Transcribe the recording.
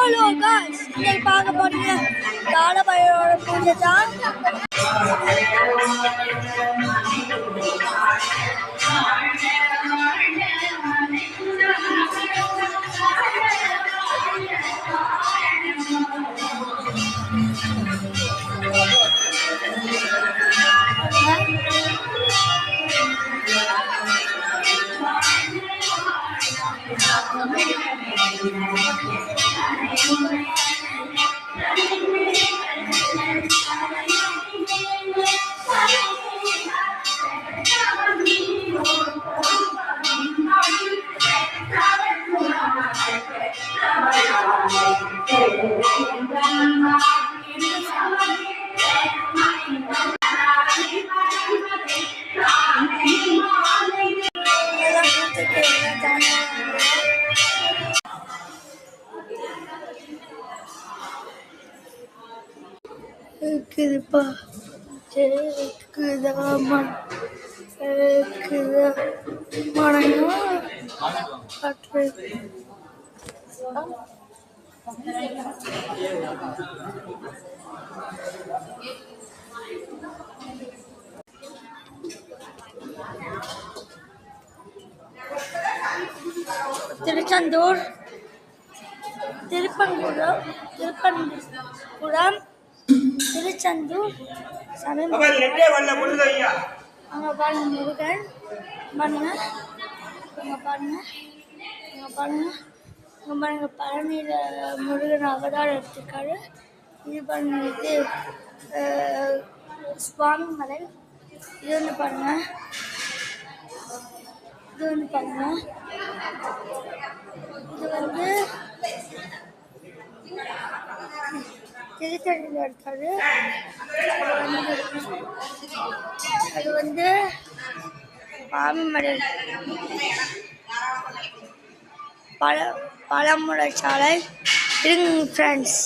Hello guys, இன்னைக்கு பார்க்க போறீங்க காலபைரவரோட பூஜை தான். இருக்குதுப்பா, இருக்குதா மனமா திருச்செந்தூர், திருப்பங்குளம், திருச்செந்தூர் சாமி. அங்கே பாருங்க முருகன், பாருங்க அங்கே பாருங்க, பழனியில் முருகன் அவதாரம் எடுத்திருக்காரு. இது பாருங்க, இது சுவாமி மலை. இது வந்து பாருங்க, இது வந்து திருத்தணியில் இருக்காரு. அது வந்து பாமிமலை பழமுறை சாலை. இருங்க ஃப்ரெண்ட்ஸ்,